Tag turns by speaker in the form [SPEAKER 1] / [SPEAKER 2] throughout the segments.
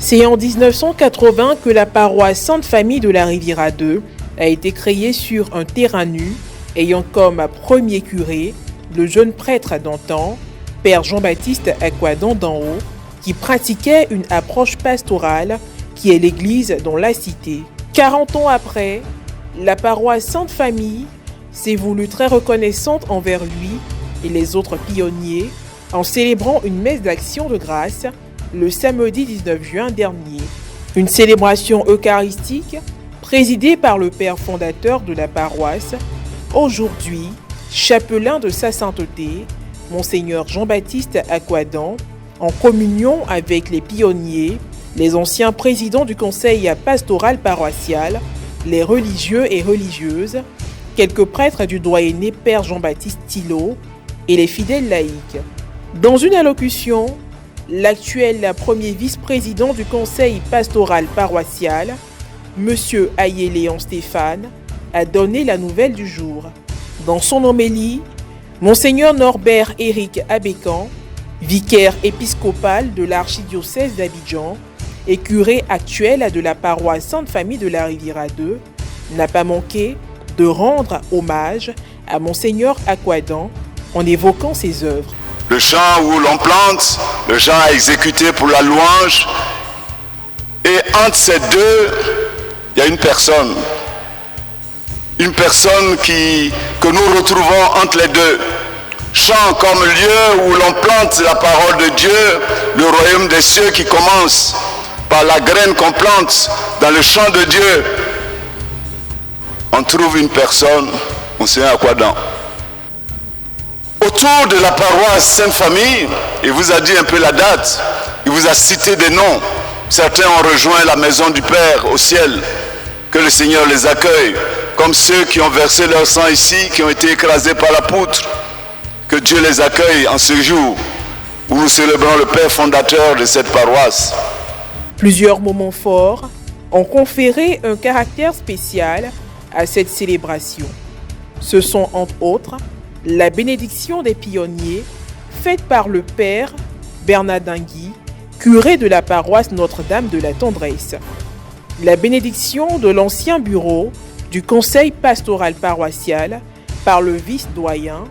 [SPEAKER 1] C'est en 1980 que la paroisse Sainte-Famille de la Riviera 2 a été créée sur un terrain nu, ayant comme premier curé le jeune prêtre d'antan, Père Jean-Baptiste Aquadan d'en haut, qui pratiquait une approche pastorale qui est l'église dans la cité. 40 ans après, la paroisse Sainte-Famille s'est voulue très reconnaissante envers lui et les autres pionniers en célébrant une messe d'action de grâce le samedi 19 juin dernier. Une célébration eucharistique présidée par le père fondateur de la paroisse, aujourd'hui chapelain de sa sainteté, Monseigneur Jean-Baptiste Aquadan, en communion avec les pionniers, les anciens présidents du conseil pastoral paroissial, les religieux et religieuses, quelques prêtres du doyenné Père Jean-Baptiste Thillot et les fidèles laïcs. Dans une allocution, l'actuel premier vice-président du conseil pastoral paroissial, M. Ayé-Léon Stéphane, a donné la nouvelle du jour. Dans son homélie, Monseigneur Norbert Éric Abécan, vicaire épiscopal de l'archidiocèse d'Abidjan et curé actuel de la paroisse Sainte-Famille de la Riviera 2, n'a pas manqué de rendre hommage à Monseigneur Aquadan en évoquant ses œuvres.
[SPEAKER 2] Le chant où l'on plante, le chant à exécuter pour la louange, et entre ces deux, il y a une personne que nous retrouvons entre les deux. Chant comme lieu où l'on plante la parole de Dieu, le royaume des cieux qui commence par la graine qu'on plante dans le champ de Dieu. On trouve une personne, Monseigneur Aquadan. Autour de la paroisse Sainte-Famille, il vous a dit un peu la date, il vous a cité des noms. Certains ont rejoint la maison du Père au ciel. Que le Seigneur les accueille, comme ceux qui ont versé leur sang ici, qui ont été écrasés par la poutre. Que Dieu les accueille en ce jour où nous célébrons le Père fondateur de cette paroisse.
[SPEAKER 1] Plusieurs moments forts ont conféré un caractère spécial à cette célébration. Ce sont entre autres la bénédiction des pionniers faite par le Père Bernardin Guy, curé de la paroisse Notre-Dame de la Tendresse. La bénédiction de l'ancien bureau du conseil pastoral paroissial par le vice-doyen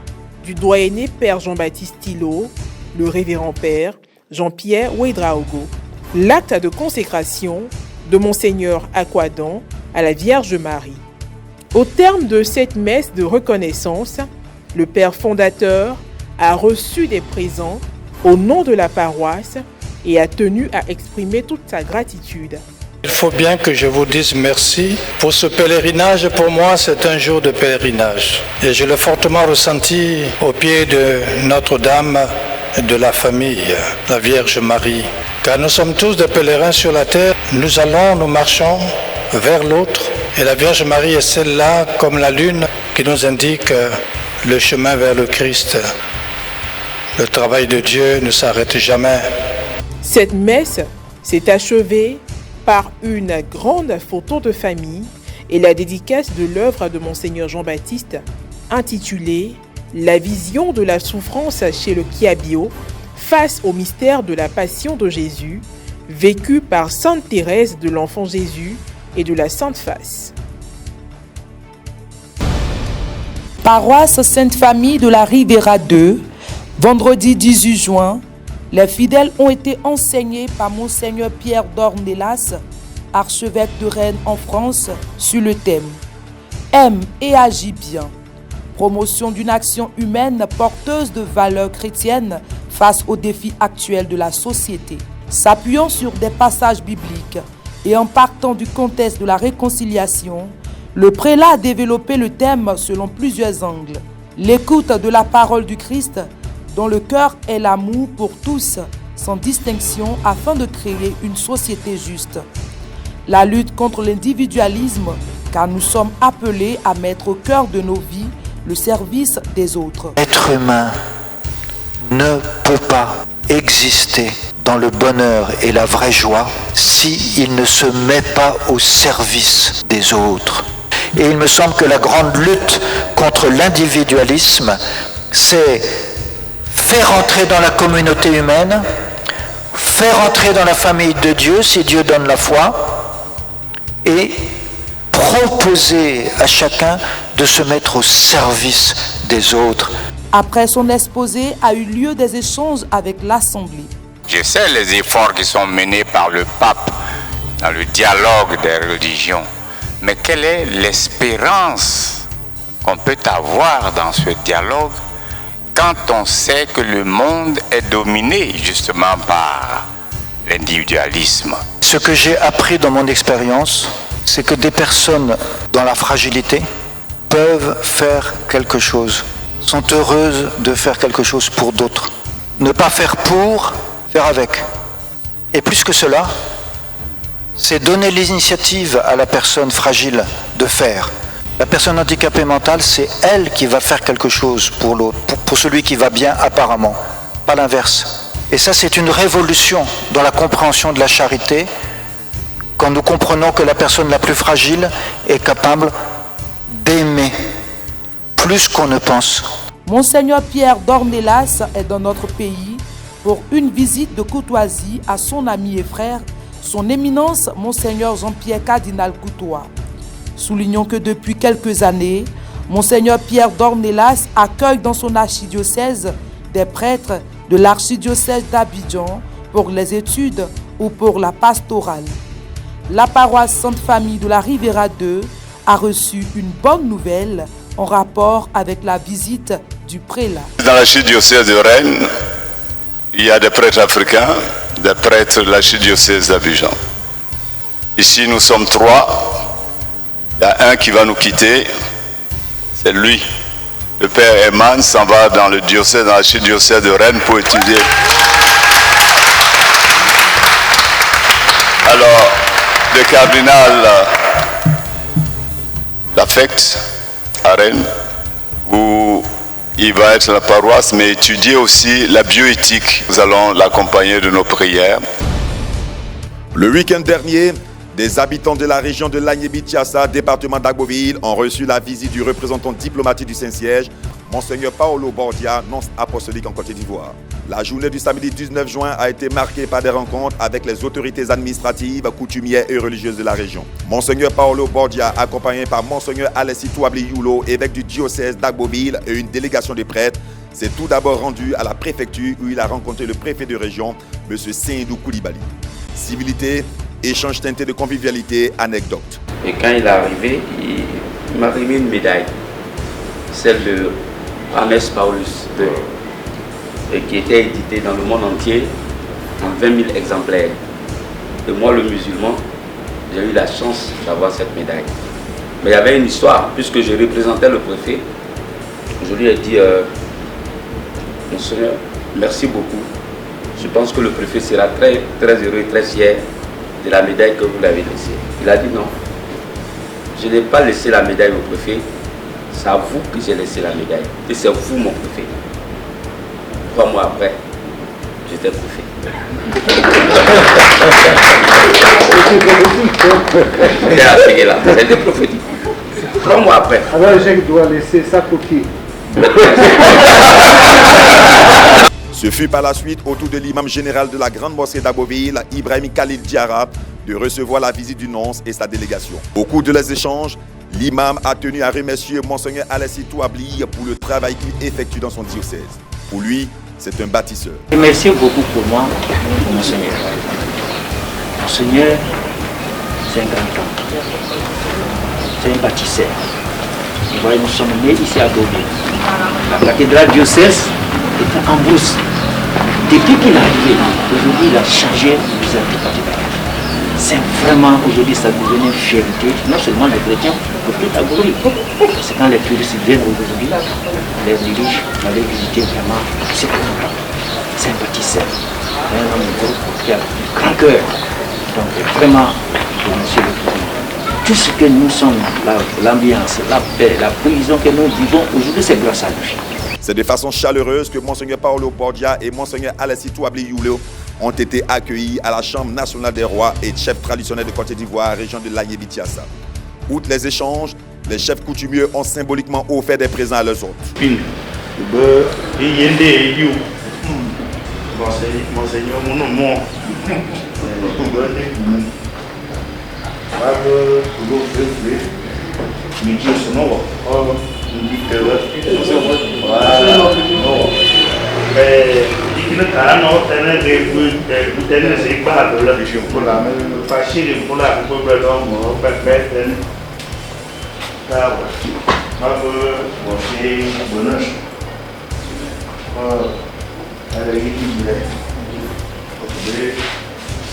[SPEAKER 1] du doyenné Père Jean-Baptiste Thillot, le révérend Père Jean-Pierre Ouédraogo. L'acte de consécration de Monseigneur Aquadan à la Vierge Marie. Au terme de cette messe de reconnaissance, le Père fondateur a reçu des présents au nom de la paroisse et a tenu à exprimer toute sa gratitude.
[SPEAKER 3] Il faut bien que je vous dise merci pour ce pèlerinage. Pour moi, c'est un jour de pèlerinage. Et je l'ai fortement ressenti au pied de Notre-Dame de la famille, la Vierge Marie. Car nous sommes tous des pèlerins sur la terre. Nous marchons vers l'autre. Et la Vierge Marie est celle-là, comme la lune, qui nous indique le chemin vers le Christ. Le travail de Dieu ne s'arrête jamais.
[SPEAKER 1] Cette messe s'est achevée par une grande photo de famille et la dédicace de l'œuvre de Monseigneur Jean-Baptiste intitulée « La vision de la souffrance chez le Kiabio face au mystère de la passion de Jésus, vécu par Sainte Thérèse de l'Enfant Jésus et de la Sainte Face ».
[SPEAKER 4] Paroisse Sainte-Famille de la Riviera 2, vendredi 18 juin, les fidèles ont été enseignés par Monseigneur Pierre d'Ornelas, archevêque de Rennes en France, sur le thème « Aime et agis bien ». Promotion d'une action humaine porteuse de valeurs chrétiennes face aux défis actuels de la société. S'appuyant sur des passages bibliques et en partant du contexte de la réconciliation, le prélat a développé le thème selon plusieurs angles. L'écoute de la parole du Christ, dont le cœur est l'amour pour tous, sans distinction, afin de créer une société juste. La lutte contre l'individualisme, car nous sommes appelés à mettre au cœur de nos vies le service des autres.
[SPEAKER 5] L'être humain ne peut pas exister dans le bonheur et la vraie joie s'il ne se met pas au service des autres. Et il me semble que la grande lutte contre l'individualisme, c'est faire entrer dans la communauté humaine, faire entrer dans la famille de Dieu, si Dieu donne la foi, et proposer à chacun de se mettre au service des autres.
[SPEAKER 4] Après son exposé, a eu lieu des échanges avec l'Assemblée.
[SPEAKER 6] Je sais les efforts qui sont menés par le pape dans le dialogue des religions, mais quelle est l'espérance qu'on peut avoir dans ce dialogue quand on sait que le monde est dominé justement par l'individualisme?
[SPEAKER 5] Ce que j'ai appris dans mon expérience, c'est que des personnes dans la fragilité peuvent faire quelque chose, sont heureuses de faire quelque chose pour d'autres. Ne pas faire pour, faire avec. Et plus que cela, c'est donner l'initiative à la personne fragile de faire. La personne handicapée mentale, c'est elle qui va faire quelque chose pour l'autre, pour celui qui va bien apparemment, pas l'inverse. Et ça, c'est une révolution dans la compréhension de la charité, quand nous comprenons que la personne la plus fragile est capable d'aimer plus qu'on ne pense.
[SPEAKER 4] Monseigneur Pierre d'Ornelas est dans notre pays pour une visite de courtoisie à son ami et frère, son éminence Monseigneur Jean-Pierre Cardinal Coutois. Soulignons que depuis quelques années, Monseigneur Pierre d'Ornelas accueille dans son archidiocèse des prêtres de l'archidiocèse d'Abidjan pour les études ou pour la pastorale. La paroisse Sainte-Famille de la Riviera 2 a reçu une bonne nouvelle en rapport avec la visite du prélat.
[SPEAKER 2] Dans l'archidiocèse de Rennes, il y a des prêtres africains, des prêtres de l'archidiocèse d'Abidjan. Ici, nous sommes 3. Il y a un qui va nous quitter, c'est lui. Le père Eman s'en va dans le diocèse, dans l'archidiocèse de Rennes pour étudier. Alors, le cardinal l'affecte à Rennes, où il va être la paroisse, mais étudier aussi la bioéthique. Nous allons l'accompagner de nos prières.
[SPEAKER 7] Le week-end dernier, des habitants de la région de Lagné-Bichiassa, département d'Agboville, ont reçu la visite du représentant diplomatique du Saint-Siège, Monseigneur Paolo Bordia, nonce apostolique en Côte d'Ivoire. La journée du samedi 19 juin a été marquée par des rencontres avec les autorités administratives, coutumières et religieuses de la région. Monseigneur Paolo Bordia, accompagné par Monseigneur Alessi Touabli Youlo, évêque du diocèse d'Agboville, et une délégation de prêtres, s'est tout d'abord rendu à la préfecture où il a rencontré le préfet de région, M. Seydou Koulibaly. Civilité, échange teinté de convivialité, anecdote.
[SPEAKER 8] Et quand il est arrivé, il m'a remis une médaille, celle de Johannes Paulus II, et qui était éditée dans le monde entier en 20 000 exemplaires. Et moi, le musulman, j'ai eu la chance d'avoir cette médaille. Mais il y avait une histoire, puisque je représentais le préfet. Je lui ai dit, Monseigneur, merci beaucoup. Je pense que le préfet sera très, très heureux, très fier de la médaille que vous l'avez laissée. Il a dit non, je n'ai pas laissé la médaille au préfet, c'est à vous que j'ai laissé la médaille. Et c'est vous mon préfet. 3 mois après, j'étais préfet. C'était prophétique. 3 mois après.
[SPEAKER 9] Alors je dois laisser sa coquille.
[SPEAKER 7] Ce fut par la suite au tour de l'imam général de la grande mosquée d'Agboville, Ibrahim Khalil Diarra, de recevoir la visite du nonce et sa délégation. Au cours de les échanges, l'imam a tenu à remercier Monseigneur Alessi Touabli pour le travail qu'il effectue dans son diocèse. Pour lui, c'est un bâtisseur.
[SPEAKER 10] Merci beaucoup pour moi, Monseigneur. Monseigneur, c'est un grand homme. C'est un bâtisseur. Vous voyez, nous sommes nés ici à Agboville. La cathédrale diocèse était en brousse. Depuis qu'il est arrivé, aujourd'hui il a changé le visage de la cathédrale. C'est vraiment, aujourd'hui, ça devient une fierté, non seulement les chrétiens, mais tout Agboville. C'est quand les touristes viennent aujourd'hui, les riches, on les visiter vraiment, c'est content. C'est un bâtisseur, un homme qui a un grand cœur. Donc vraiment, monsieur le président, tout ce que nous sommes, l'ambiance, la paix, la prison que nous vivons aujourd'hui, c'est grâce à lui.
[SPEAKER 7] C'est de façon chaleureuse que Monseigneur Paolo Bordia et Monseigneur Alessi Touabli Youlo ont été accueillis à la Chambre nationale des rois et chefs traditionnels de Côte d'Ivoire, région de Lagné-Bichiassa. Outre les échanges, les chefs coutumiers ont symboliquement offert des présents à leurs hôtes.
[SPEAKER 11] Monseigneur, mon nom.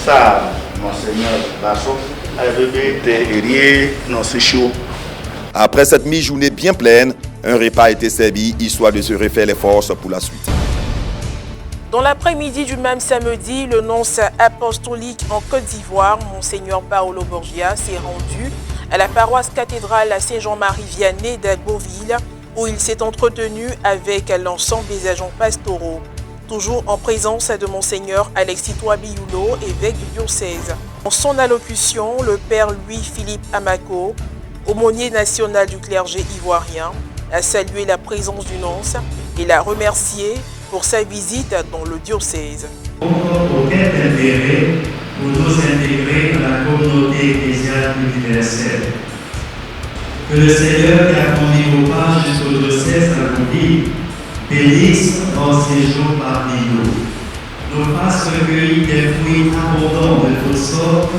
[SPEAKER 11] Ça, Monseigneur, la sauce,
[SPEAKER 7] Après cette mi-journée bien pleine, un repas a été servi, histoire de se refaire les forces pour la suite.
[SPEAKER 1] Dans l'après-midi du même samedi, le nonce apostolique en Côte d'Ivoire, Monseigneur Paolo Borgia, s'est rendu à la paroisse cathédrale à Saint-Jean-Marie Vianney d'Agboville, où il s'est entretenu avec l'ensemble des agents pastoraux, toujours en présence de Monseigneur Alexis Touabioulo, évêque du diocèse. En son allocution, le père Louis-Philippe Amako, aumônier national du clergé ivoirien, a salué la présence du nonce et l'a remercié pour sa visite dans le diocèse.
[SPEAKER 12] Aucun intérêt pour nous intégrer dans la communauté ecclésiale universelle. Que le Seigneur qui a conduit vos pas jusqu'au diocèse d'Agboville bénisse dans ces jours parmi nous. Nous fasse recueillir des fruits abondants de toutes sortes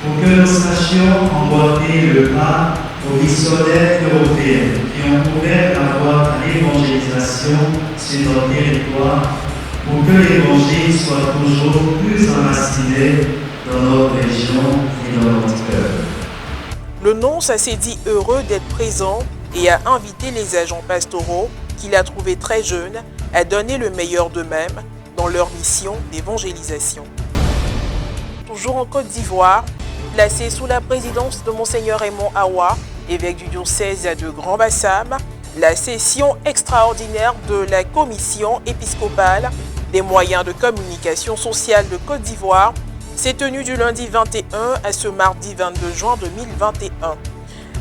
[SPEAKER 12] pour que nous sachions emboîter le pas aux missionnaires européens qui ont ouvert la voie à l'évangélisation sur notre territoire pour que l'évangile soit toujours plus enraciné dans notre région et dans notre cœur.
[SPEAKER 1] Le nonce s'est dit heureux d'être présent et a invité les agents pastoraux, qu'il a trouvés très jeunes, à donner le meilleur d'eux-mêmes dans leur mission d'évangélisation. Toujours en Côte d'Ivoire, placé sous la présidence de Monseigneur Raymond Awa, évêque du diocèse de Grand Bassam, la session extraordinaire de la commission épiscopale des moyens de communication sociale de Côte d'Ivoire s'est tenue du lundi 21 à ce mardi 22 juin 2021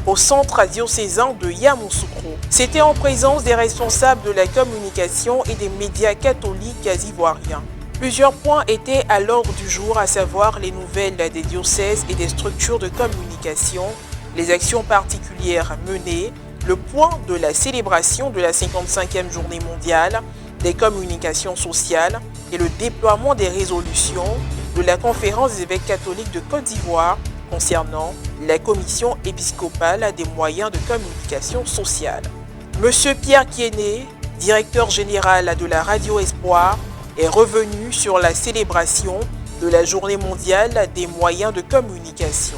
[SPEAKER 1] au centre diocésain de Yamoussoukro. C'était en présence des responsables de la communication et des médias catholiques ivoiriens. Plusieurs points étaient à l'ordre du jour, à savoir les nouvelles des diocèses et des structures de communication, les actions particulières menées, le point de la célébration de la 55e journée mondiale des communications sociales et le déploiement des résolutions de la conférence des évêques catholiques de Côte d'Ivoire concernant la commission épiscopale des moyens de communication sociale. Monsieur Pierre Kiéné, directeur général de la Radio Espoir, est revenu sur la célébration de la journée mondiale des moyens de communication,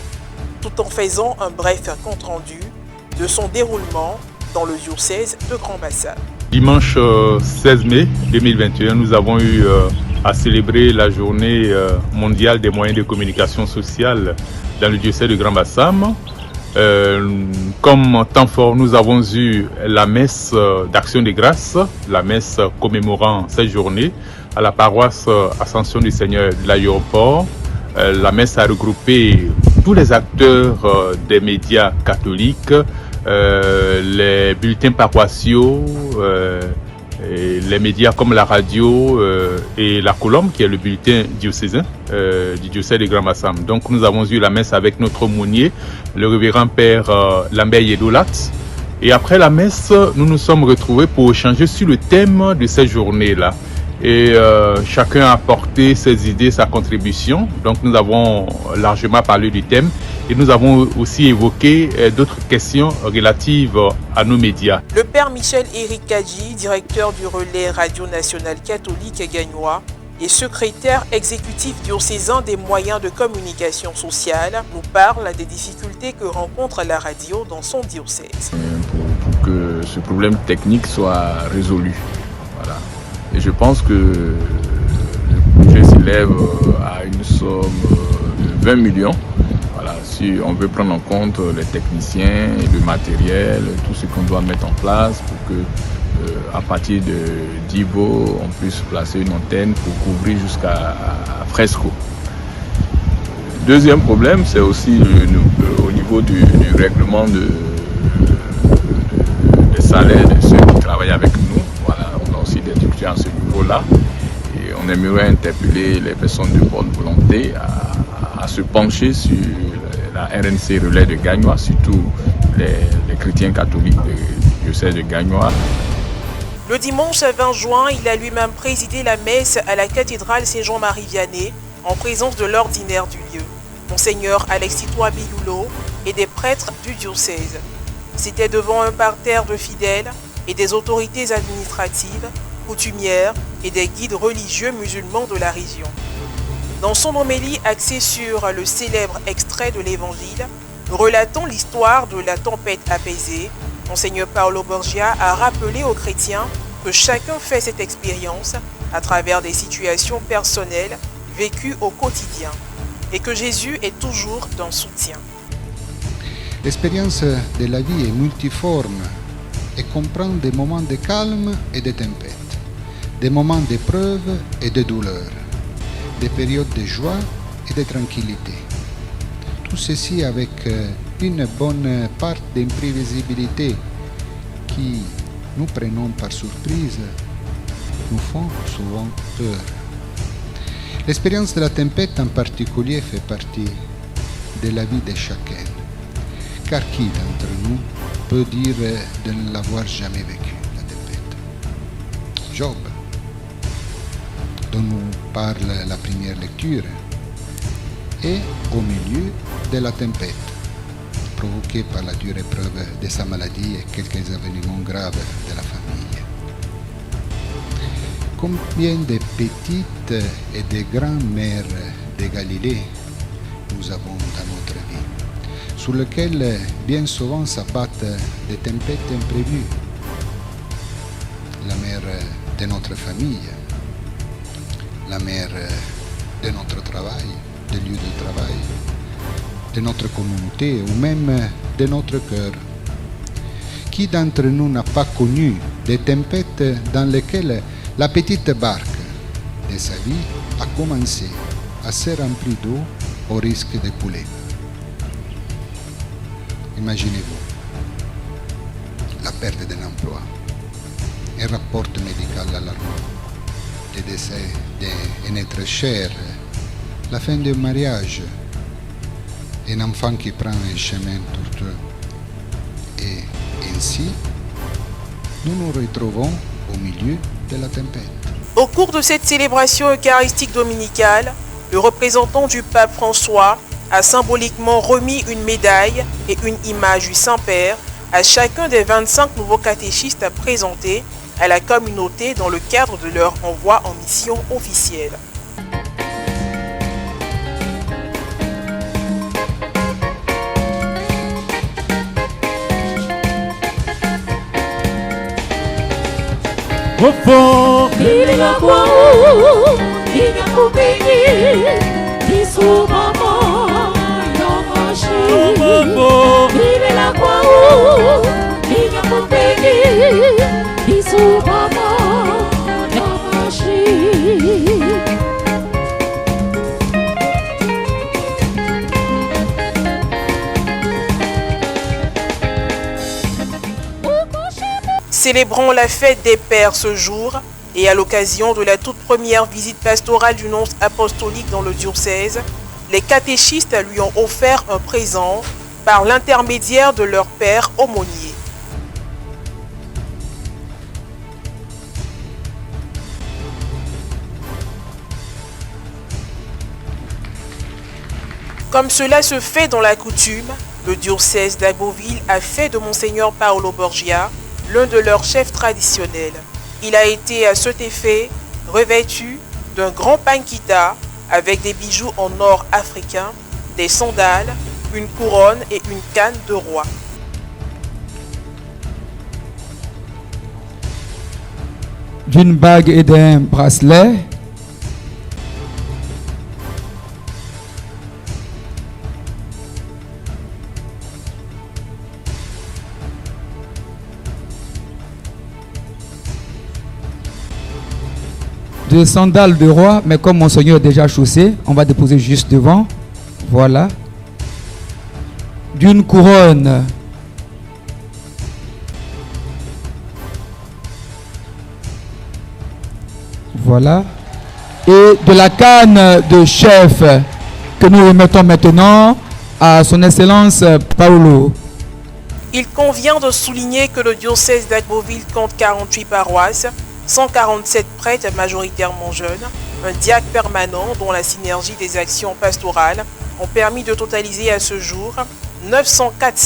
[SPEAKER 1] tout en faisant un bref compte-rendu de son déroulement dans le diocèse de Grand Bassam.
[SPEAKER 13] Dimanche 16 mai 2021, nous avons eu à célébrer la journée mondiale des moyens de communication sociale dans le diocèse de Grand Bassam. Comme temps fort, nous avons eu la messe d'Action des Grâces, la messe commémorant cette journée à la paroisse Ascension du Seigneur de l'aéroport. La messe a regroupé tous les acteurs des médias catholiques, les bulletins paroissiaux, et les médias comme la radio et la Colombe, qui est le bulletin diocésain du diocèse de Grand Bassam. Donc nous avons eu la messe avec notre aumônier, le révérend père Lambert Yedolat. Et après la messe, nous nous sommes retrouvés pour échanger sur le thème de cette journée-là. Et chacun a apporté ses idées, sa contribution. Donc nous avons largement parlé du thème et nous avons aussi évoqué d'autres questions relatives à nos médias.
[SPEAKER 1] Le père Michel-Éric Kadji, directeur du relais Radio Nationale Catholique Gagnois et secrétaire exécutif diocésain des moyens de communication sociale, nous parle des difficultés que rencontre la radio dans son diocèse.
[SPEAKER 14] Pour que ce problème technique soit résolu. Voilà. Et je pense que le budget s'élève à une somme de 20 millions. Voilà, si on veut prendre en compte les techniciens, le matériel, tout ce qu'on doit mettre en place pour que à partir de Divo, on puisse placer une antenne pour couvrir jusqu'à Fresco. Deuxième problème, c'est aussi au niveau du règlement des salaires de ceux qui travaillent avec nous. Voilà, on a aussi des difficultés à ce niveau-là. Et on on aimerait interpeller les personnes de bonne volonté à se pencher sur la RNC Relais de Gagnoa, surtout les chrétiens catholiques du diocèse de Gagnoa.
[SPEAKER 1] Le dimanche 20 juin, il a lui-même présidé la messe à la cathédrale Saint-Jean-Marie Vianney en présence de l'ordinaire du lieu, Monseigneur Alexis Biloulo et des prêtres du diocèse. C'était devant un parterre de fidèles et des autorités administratives, coutumières et des guides religieux musulmans de la région. Dans son homélie axée sur le célèbre extrait de l'Évangile, relatant l'histoire de la tempête apaisée, Monseigneur Paolo Borgia a rappelé aux chrétiens que chacun fait cette expérience à travers des situations personnelles vécues au quotidien et que Jésus est toujours d'un soutien.
[SPEAKER 15] L'expérience de la vie est multiforme et comprend des moments de calme et de tempête, des moments d'épreuve et de douleur, des périodes de joie et de tranquillité. Tout ceci avec une bonne part d'imprévisibilité qui, nous prenons par surprise, nous font souvent peur. L'expérience de la tempête en particulier fait partie de la vie de chacun. Car qui d'entre nous peut dire de ne l'avoir jamais vécu, la tempête? Job, dont nous parle la première lecture, est au milieu de la tempête, provoquée par la dure épreuve de sa maladie et quelques événements graves de la famille. Combien de petites et de grandes mers de Galilée nous avons dans notre vie, sur lesquelles bien souvent s'abattent des tempêtes imprévues. La mère de notre famille, la mère de notre travail, des lieux de travail, de notre communauté ou même de notre cœur. Qui d'entre nous n'a pas connu des tempêtes dans lesquelles la petite barque de sa vie a commencé à se remplir d'eau au risque de couler? Imaginez-vous la perte d'un emploi, un rapport médical alarmant, le décès d'un être cher, la fin d'un mariage, un enfant qui prend un chemin tortueux. Et ainsi, nous nous retrouvons au milieu de la tempête.
[SPEAKER 1] Au cours de cette célébration eucharistique dominicale, le représentant du pape François a symboliquement remis une médaille et une image du Saint-Père à chacun des 25 nouveaux catéchistes présentés à la communauté dans le cadre de leur envoi en mission officielle.
[SPEAKER 16] Au fond, il est la quoi il y a pour payer, il s'ouvre maman, il a marché. Il est la quoi il y a pour payer, il s'ouvre maman, il a marché.
[SPEAKER 1] Célébrons la fête des Pères ce jour et à l'occasion de la toute première visite pastorale du nonce apostolique dans le diocèse, les catéchistes lui ont offert un présent par l'intermédiaire de leur père aumônier. Comme cela se fait dans la coutume, le diocèse d'Agboville a fait de Monseigneur Paolo Borgia l'un de leurs chefs traditionnels. Il a été à cet effet revêtu d'un grand pankita avec des bijoux en or africain, des sandales, une couronne et une canne de roi.
[SPEAKER 17] D'une bague et d'un bracelet, de sandales de roi, mais comme Monseigneur est déjà chaussé, on va déposer juste devant. Voilà. D'une couronne. Voilà. et de la canne de chef que nous remettons maintenant à son Excellence Paolo.
[SPEAKER 1] Il convient de souligner que le diocèse d'Agboville compte 48 paroisses, 147 prêtres majoritairement jeunes, un diacre permanent dont la synergie des actions pastorales ont permis de totaliser à ce jour 904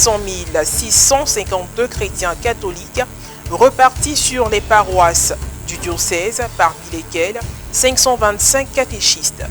[SPEAKER 1] 652 chrétiens catholiques repartis sur les paroisses du diocèse, parmi lesquels 525 catéchistes.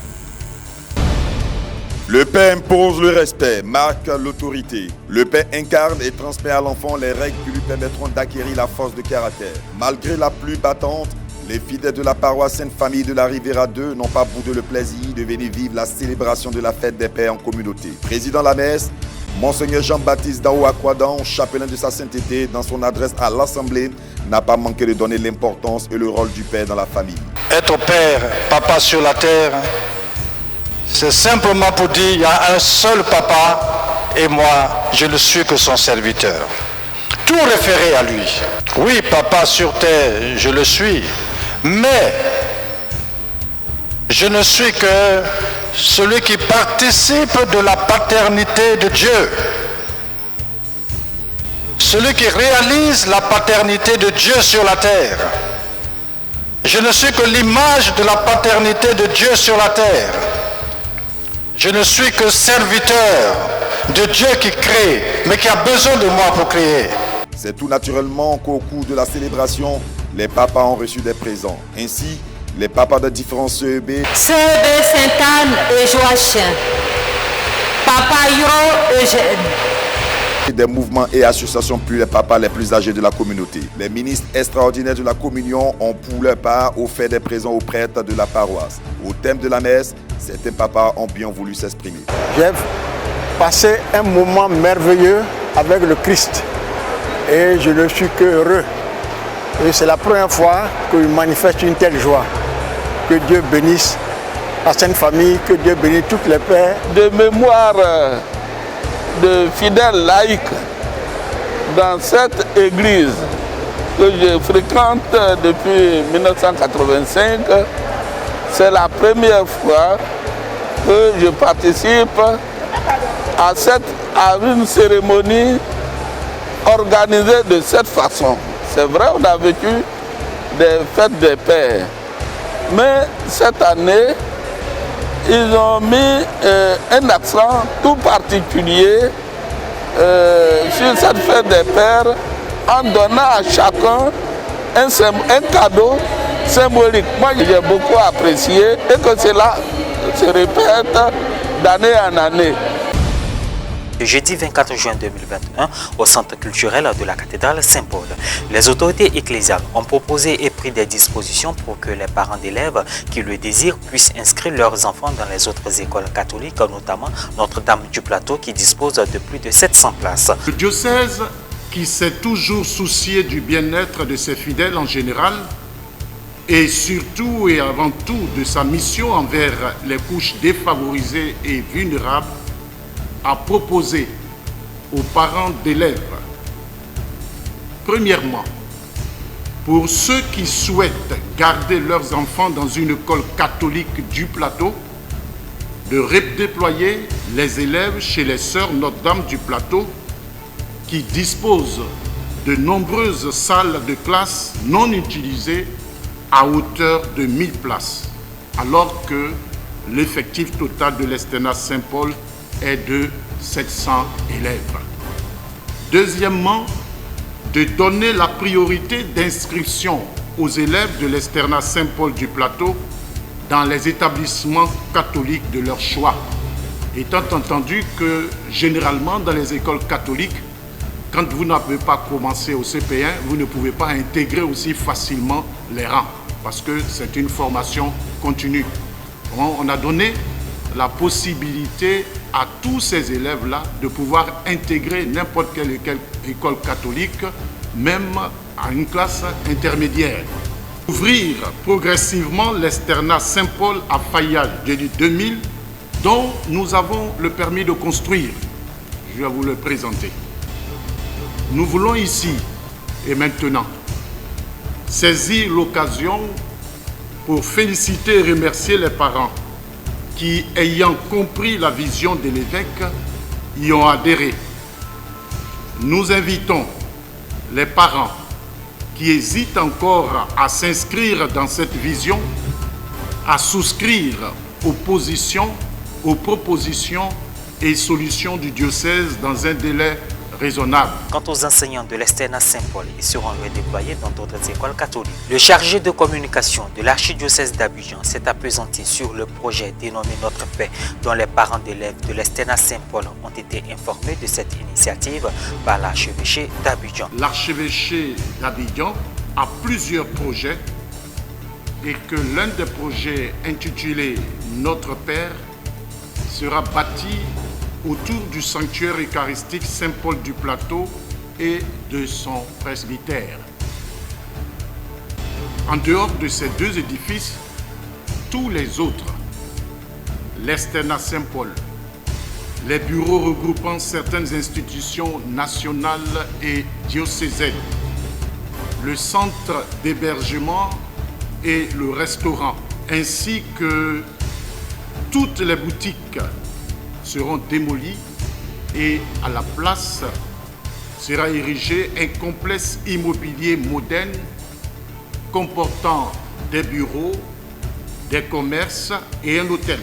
[SPEAKER 7] Le père impose le respect, marque l'autorité. Le père incarne et transmet à l'enfant les règles qui lui permettront d'acquérir la force de caractère. Malgré la pluie battante, les fidèles de la paroisse Sainte-Famille de la Riviera 2 n'ont pas boudé le plaisir de venir vivre la célébration de la fête des pères en communauté. Président la messe, Monseigneur Jean-Baptiste Dao Akwadan, chapelain de sa sainteté, dans son adresse à l'Assemblée, n'a pas manqué de donner l'importance et le rôle du père dans la famille.
[SPEAKER 3] Être père, papa sur la terre, c'est simplement pour dire il y a un seul papa et moi, je ne suis que son serviteur. Tout référé à lui. Oui, papa sur terre, je le suis, mais je ne suis que celui qui participe de la paternité de Dieu. Celui qui réalise la paternité de Dieu sur la terre. Je ne suis que l'image de la paternité de Dieu sur la terre. Je ne suis que serviteur de Dieu qui crée, mais qui a besoin de moi pour créer.
[SPEAKER 7] C'est tout naturellement qu'au cours de la célébration, les papas ont reçu des présents. Ainsi, les papas de différents CEB,
[SPEAKER 18] CEB Sainte-Anne et Joachim, Papa Hiro Eugène,
[SPEAKER 7] des mouvements et associations plus les papas les plus âgés de la communauté. Les ministres extraordinaires de la communion ont pour leur part offert des présents aux prêtres de la paroisse. Au thème de la messe, certains papas ont bien voulu s'exprimer.
[SPEAKER 19] J'ai passé un moment merveilleux avec le Christ et je ne suis que heureux. Et c'est la première fois que je manifeste une telle joie. Que Dieu bénisse la Sainte Famille, que Dieu bénisse toutes les pères.
[SPEAKER 20] De mémoire de fidèles laïcs dans cette église que je fréquente depuis 1985, c'est la première fois que je participe à une cérémonie organisée de cette façon. C'est vrai, on a vécu des fêtes des pères, mais cette année, ils ont mis un accent tout particulier sur cette fête des pères en donnant à chacun un cadeau symbolique. Moi, j'ai beaucoup apprécié et que cela se répète d'année en année.
[SPEAKER 21] Le jeudi 24 juin 2021, au centre culturel de la cathédrale Saint-Paul, les autorités ecclésiales ont proposé et pris des dispositions pour que les parents d'élèves qui le désirent puissent inscrire leurs enfants dans les autres écoles catholiques, notamment Notre-Dame du Plateau qui dispose de plus de 700 places.
[SPEAKER 22] Le diocèse, qui s'est toujours soucié du bien-être de ses fidèles en général, et surtout et avant tout de sa mission envers les couches défavorisées et vulnérables, a proposé aux parents d'élèves, premièrement, pour ceux qui souhaitent garder leurs enfants dans une école catholique du Plateau, de redéployer les élèves chez les sœurs Notre-Dame du Plateau qui disposent de nombreuses salles de classe non utilisées à hauteur de 1000 places, alors que l'effectif total de l'Externat Saint-Paul est de 700 élèves. Deuxièmement, de donner la priorité d'inscription aux élèves de l'Externat Saint-Paul du Plateau dans les établissements catholiques de leur choix, étant entendu que généralement dans les écoles catholiques, quand vous n'avez pas commencé au CP1, vous ne pouvez pas intégrer aussi facilement les rangs, parce que c'est une formation continue. On a donné la possibilité à tous ces élèves-là de pouvoir intégrer n'importe quelle école catholique, même à une classe intermédiaire. Ouvrir progressivement l'Externat Saint-Paul à Fayal, j'ai dit 2000, dont nous avons le permis de construire. Je vais vous le présenter. Nous voulons ici et maintenant saisir l'occasion pour féliciter et remercier les parents qui, ayant compris la vision de l'évêque, y ont adhéré. Nous invitons les parents qui hésitent encore à s'inscrire dans cette vision à souscrire aux positions, aux propositions et solutions du diocèse dans un délai raisonnable.
[SPEAKER 21] Quant aux enseignants de l'Externat Saint-Paul, ils seront redéployés dans d'autres écoles catholiques. Le chargé de communication de l'archidiocèse d'Abidjan s'est appesanti sur le projet dénommé Notre Paix, dont les parents d'élèves de l'Externat Saint-Paul ont été informés de cette initiative par l'archevêché d'Abidjan.
[SPEAKER 22] L'archevêché d'Abidjan a plusieurs projets et que l'un des projets intitulé Notre Père sera bâti autour du sanctuaire eucharistique Saint-Paul du Plateau et de son presbytère. En dehors de ces deux édifices, tous les autres, l'Externat Saint-Paul, les bureaux regroupant certaines institutions nationales et diocésaines, le centre d'hébergement et le restaurant, ainsi que toutes les boutiques seront démolies et à la place sera érigé un complexe immobilier moderne comportant des bureaux, des commerces et un hôtel.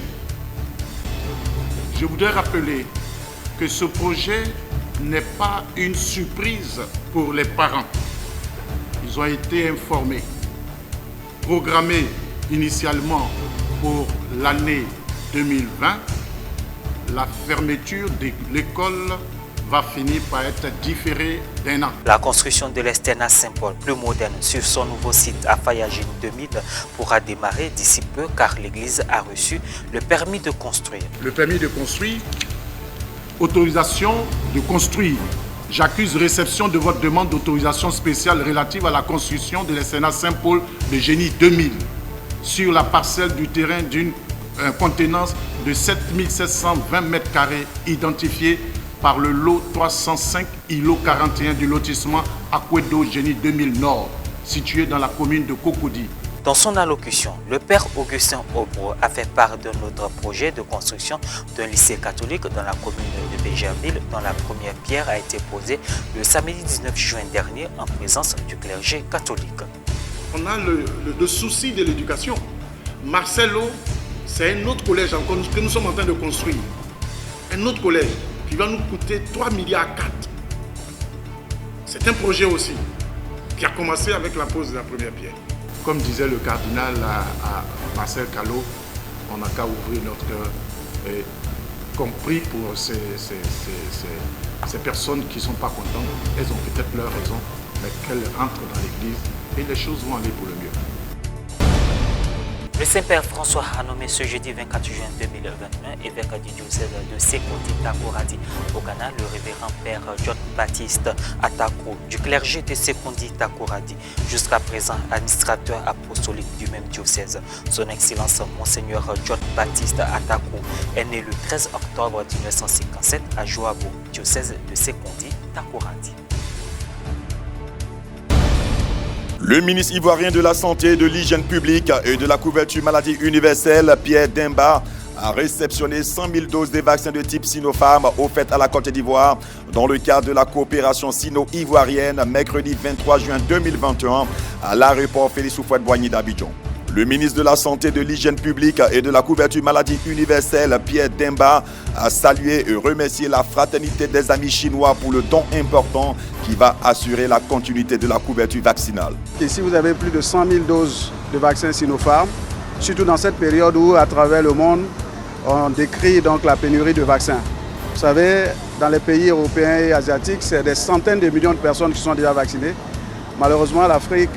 [SPEAKER 22] Je voudrais rappeler que ce projet n'est pas une surprise pour les parents. Ils ont été informés. Programmé initialement pour l'année 2020, la fermeture de l'école va finir par être différée d'un an.
[SPEAKER 21] La construction de l'Externat Saint-Paul, plus moderne sur son nouveau site à Fayagine 2000, pourra démarrer d'ici peu car l'église a reçu le permis de construire.
[SPEAKER 22] Le permis de construire, autorisation de construire. J'accuse réception de votre demande d'autorisation spéciale relative à la construction de l'Externat Saint-Paul de Génie 2000 sur la parcelle du terrain d'une contenance de 7720 m² identifiée par le lot 305 ILO 41 du lotissement Akwedo Génie 2000 Nord, situé dans la commune de Cocody.
[SPEAKER 21] Dans son allocution, le père Augustin Obro a fait part d'un autre projet de construction d'un lycée catholique dans la commune de Bégerville, dont la première pierre a été posée le samedi 19 juin dernier en présence du clergé catholique.
[SPEAKER 22] On a le souci de l'éducation. Marcelo, c'est un autre collège encore que nous sommes en train de construire. Un autre collège qui va nous coûter 3,4 milliards. C'est un projet aussi qui a commencé avec la pose de la première pierre. Comme disait le cardinal à Marcel Callot, on n'a qu'à ouvrir notre cœur, et compris pour ces personnes qui ne sont pas contentes. Elles ont peut-être leurs raisons, mais qu'elles rentrent dans l'église et les choses vont aller pour le mieux.
[SPEAKER 21] Le Saint-Père François a nommé ce jeudi 24 juin 2021 évêque du diocèse de Sekondi Takoradi au Ghana le révérend Père John Baptiste Atakou du clergé de Sekondi Takoradi, jusqu'à présent administrateur apostolique du même diocèse. Son Excellence Monseigneur John Baptiste Atakou est né le 13 octobre 1957 à Joabo, diocèse de Sekondi Takoradi.
[SPEAKER 7] Le ministre ivoirien de la Santé, de l'Hygiène publique et de la couverture maladie universelle, Pierre Demba, a réceptionné 100 000 doses de vaccins de type Sinopharm offertes à la Côte d'Ivoire dans le cadre de la coopération sino-ivoirienne mercredi 23 juin 2021 à l'aéroport Félix Houphouët-Boigny d'Abidjan. Le ministre de la Santé, de l'Hygiène publique et de la couverture maladie universelle, Pierre Demba, a salué et remercié la fraternité des amis chinois pour le don important qui va assurer la continuité de la couverture vaccinale.
[SPEAKER 9] Ici, vous avez plus de 100 000 doses de vaccins Sinopharm, surtout dans cette période où, à travers le monde, on décrit donc la pénurie de vaccins. Vous savez, dans les pays européens et asiatiques, c'est des centaines de millions de personnes qui sont déjà vaccinées. Malheureusement, l'Afrique,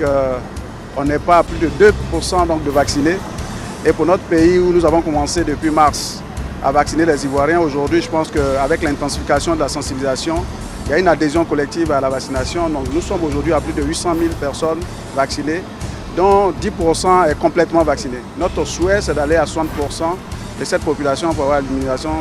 [SPEAKER 9] on n'est pas à plus de 2% donc de vaccinés. Et pour notre pays où nous avons commencé depuis mars à vacciner les Ivoiriens, aujourd'hui, je pense qu'avec l'intensification de la sensibilisation, il y a une adhésion collective à la vaccination. Donc nous sommes aujourd'hui à plus de 800 000 personnes vaccinées, dont 10% est complètement vacciné. Notre souhait, c'est d'aller à 60% de cette population pour avoir l'immunisation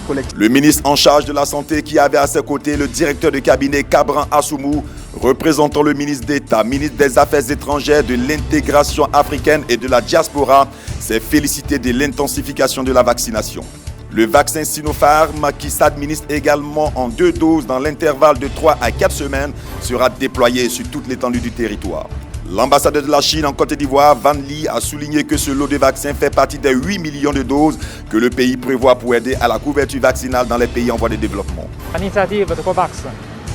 [SPEAKER 9] collective.
[SPEAKER 7] Le ministre en charge de la Santé, qui avait à ses côtés le directeur de cabinet Cabran Assoumou, représentant le ministre d'État, ministre des Affaires étrangères, de l'intégration africaine et de la diaspora, s'est félicité de l'intensification de la vaccination. Le vaccin Sinopharm, qui s'administre également en 2 doses dans l'intervalle de 3 à 4 semaines, sera déployé sur toute l'étendue du territoire. L'ambassadeur de la Chine en Côte d'Ivoire, Van Lee, a souligné que ce lot de vaccins fait partie des 8 millions de doses que le pays prévoit pour aider à la couverture vaccinale dans les pays en voie de développement.
[SPEAKER 5] L'initiative de COVAX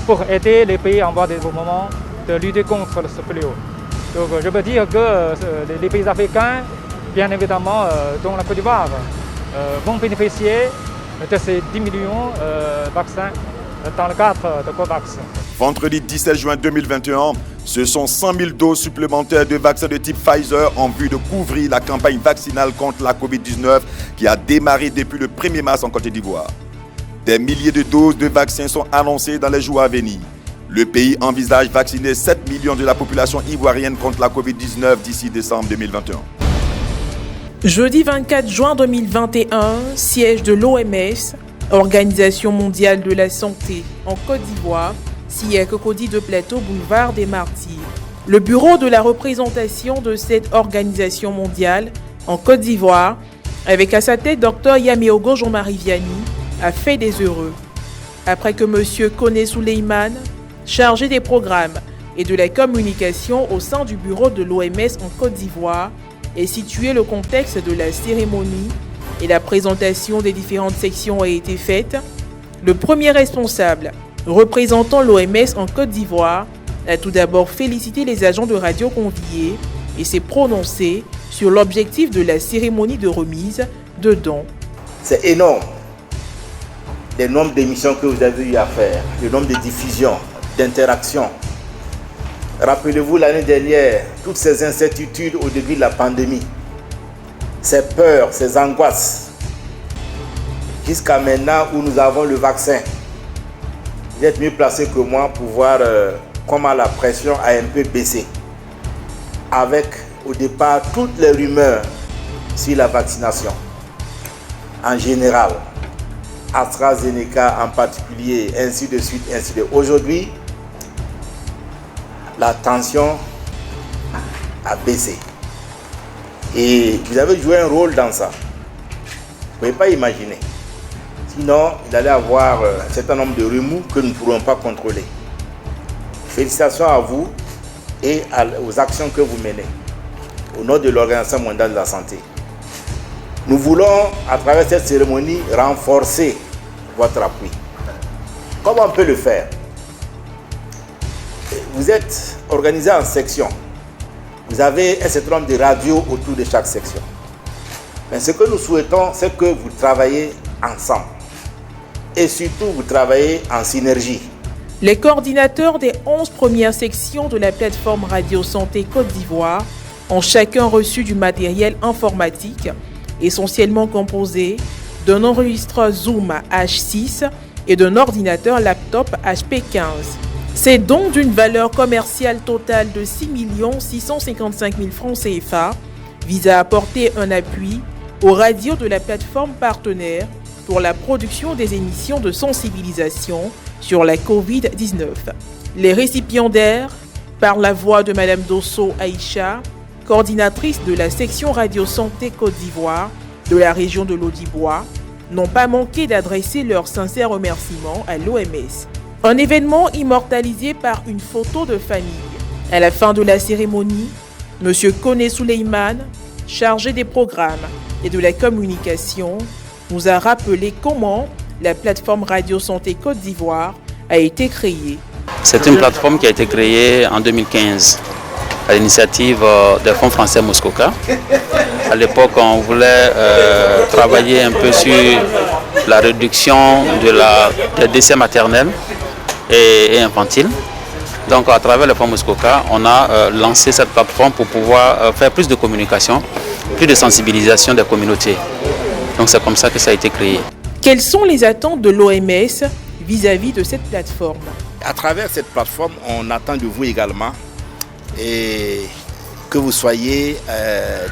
[SPEAKER 5] pour aider les pays en voie de développement de lutter contre ce fléau. Donc je peux dire que les pays africains, bien évidemment, dont la Côte d'Ivoire, vont bénéficier de ces 10 millions de vaccins dans le cadre de COVAX.
[SPEAKER 7] Vendredi 17 juin 2021, ce sont 100 000 doses supplémentaires de vaccins de type Pfizer en vue de couvrir la campagne vaccinale contre la Covid-19 qui a démarré depuis le 1er mars en Côte d'Ivoire. Des milliers de doses de vaccins sont annoncées dans les jours à venir. Le pays envisage vacciner 7 millions de la population ivoirienne contre la Covid-19 d'ici décembre 2021.
[SPEAKER 1] Jeudi 24 juin 2021, siège de l'OMS, Organisation mondiale de la santé, en Côte d'Ivoire, siège Cocody de Plateau, boulevard des Martyrs. Le bureau de la représentation de cette organisation mondiale en Côte d'Ivoire, avec à sa tête Dr Yameogo Jean-Marie Vianney, a fait des heureux. Après que M. Koné Souleymane, chargé des programmes et de la communication au sein du bureau de l'OMS en Côte d'Ivoire, ait situé le contexte de la cérémonie et la présentation des différentes sections a été faite, le premier responsable représentant l'OMS en Côte d'Ivoire a tout d'abord félicité les agents de radio conviés et s'est prononcé sur l'objectif de la cérémonie de remise de dons.
[SPEAKER 11] C'est énorme, le nombre d'émissions que vous avez eu à faire, le nombre de diffusions, d'interactions. Rappelez-vous l'année dernière, toutes ces incertitudes au début de la pandémie, ces peurs, ces angoisses, jusqu'à maintenant où nous avons le vaccin. Vous êtes mieux placé que moi pour voir comment la pression a un peu baissé. Avec au départ toutes les rumeurs sur la vaccination en général, AstraZeneca en particulier, ainsi de suite, ainsi de suite. Aujourd'hui, la tension a baissé. Et vous avez joué un rôle dans ça. Vous ne pouvez pas imaginer. Sinon, il allait avoir un certain nombre de remous que nous ne pourrons pas contrôler. Félicitations à vous et aux actions que vous menez au nom de l'Organisation mondiale de la santé. Nous voulons, à travers cette cérémonie, renforcer votre appui. Comment on peut le faire? Vous êtes organisé en sections. Vous avez un certain nombre de radios autour de chaque section. Mais ce que nous souhaitons, c'est que vous travaillez ensemble. Et surtout, vous travaillez en synergie.
[SPEAKER 1] Les coordinateurs des 11 premières sections de la plateforme Radio Santé Côte d'Ivoire ont chacun reçu du matériel informatique, essentiellement composé d'un enregistreur Zoom H6 et d'un ordinateur laptop HP 15. C'est donc d'une valeur commerciale totale de 6 655 000 francs CFA, vise à apporter un appui aux radios de la plateforme partenaire pour la production des émissions de sensibilisation sur la Covid-19. Les récipiendaires, par la voix de Mme Dosso Aïcha, coordinatrice de la section Radio Santé Côte d'Ivoire de la région de l'Audibois, n'ont pas manqué d'adresser leurs sincères remerciements à l'OMS. Un événement immortalisé par une photo de famille. À la fin de la cérémonie, M. Koné Souleymane, chargé des programmes et de la communication, nous a rappelé comment la plateforme Radio Santé Côte d'Ivoire a été créée.
[SPEAKER 6] C'est une plateforme qui a été créée en 2015 à l'initiative des fonds français Muskoka. À l'époque, on voulait travailler un peu sur la réduction des décès maternels et infantiles. Donc à travers le fonds Muskoka, on a lancé cette plateforme pour pouvoir faire plus de communication, plus de sensibilisation des communautés. Donc c'est comme ça que ça a été créé.
[SPEAKER 1] Quelles sont les attentes de l'OMS vis-à-vis de cette plateforme?
[SPEAKER 11] À travers cette plateforme, on attend de vous également et que vous soyez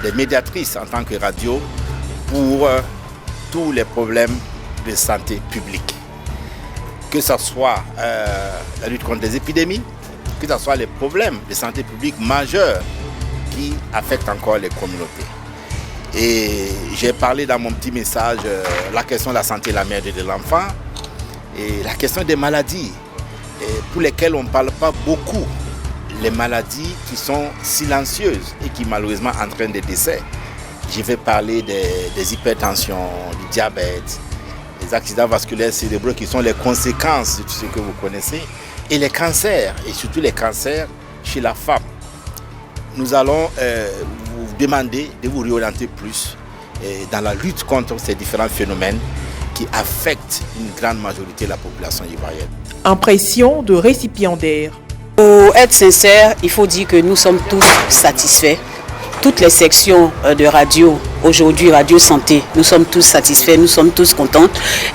[SPEAKER 11] des médiatrices en tant que radio pour tous les problèmes de santé publique. Que ce soit la lutte contre les épidémies, que ce soit les problèmes de santé publique majeurs qui affectent encore les communautés. Et j'ai parlé dans mon petit message la question de la santé de la mère et de l'enfant et la question des maladies pour lesquelles on ne parle pas beaucoup. Les maladies qui sont silencieuses et qui malheureusement entraînent des décès. Je vais parler des hypertensions, du diabète, des accidents vasculaires cérébraux qui sont les conséquences de tout ce que vous connaissez, et les cancers, et surtout les cancers chez la femme. Nous allons vous demander de vous réorienter plus dans la lutte contre ces différents phénomènes qui affectent une grande majorité de la population ivoirienne.
[SPEAKER 1] Impression de récipiendaire.
[SPEAKER 2] Pour être sincère, il faut dire que nous sommes tous satisfaits. Toutes les sections de radio, aujourd'hui Radio Santé, nous sommes tous satisfaits, nous sommes tous contents.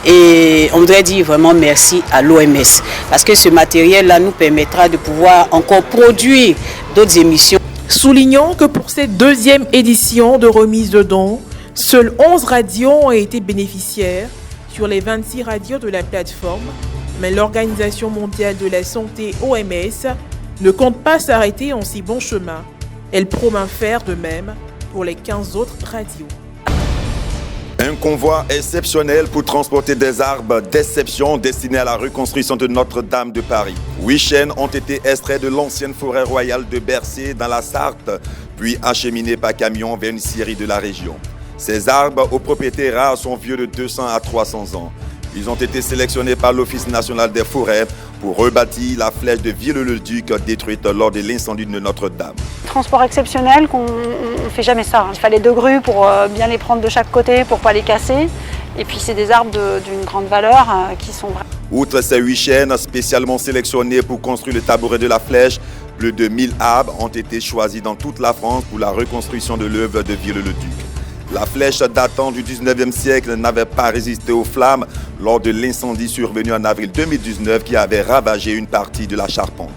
[SPEAKER 2] Et on voudrait dire vraiment merci à l'OMS. Parce que ce matériel-là nous permettra de pouvoir encore produire d'autres émissions.
[SPEAKER 1] Soulignons que pour cette deuxième édition de remise de dons, seules 11 radios ont été bénéficiaires sur les 26 radios de la plateforme. Mais l'Organisation mondiale de la santé, OMS, ne compte pas s'arrêter en si bon chemin. Elle promet faire de même pour les 15 autres radios.
[SPEAKER 7] Un convoi exceptionnel pour transporter des arbres d'exception destinés à la reconstruction de Notre-Dame de Paris. 8 chênes ont été extraits de l'ancienne forêt royale de Bercé dans la Sarthe, puis acheminés par camion vers une scierie de la région. Ces arbres aux propriétés rares sont vieux de 200 à 300 ans. Ils ont été sélectionnés par l'Office national des forêts pour rebâtir la flèche de Vieux-le-Duc détruite lors de l'incendie de Notre-Dame.
[SPEAKER 4] Transport exceptionnel, on ne fait jamais ça. Il fallait 2 grues pour bien les prendre de chaque côté pour ne pas les casser. Et puis c'est des arbres d'une grande valeur qui sont vrais.
[SPEAKER 7] Outre ces 8 chênes spécialement sélectionnés pour construire le tabouret de la flèche, plus de 1000 arbres ont été choisis dans toute la France pour la reconstruction de l'œuvre de Vieux-le-Duc. La flèche datant du 19e siècle n'avait pas résisté aux flammes lors de l'incendie survenu en avril 2019 qui avait ravagé une partie de la charpente.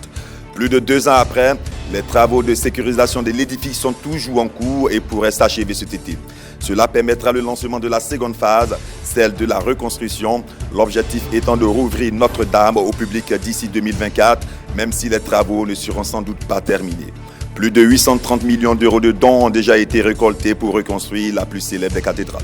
[SPEAKER 7] Plus de 2 ans après, les travaux de sécurisation de l'édifice sont toujours en cours et pourraient s'achever cet été. Cela permettra le lancement de la seconde phase, celle de la reconstruction, l'objectif étant de rouvrir Notre-Dame au public d'ici 2024, même si les travaux ne seront sans doute pas terminés. Plus de 830 millions d'euros de dons ont déjà été récoltés pour reconstruire la plus célèbre des cathédrales.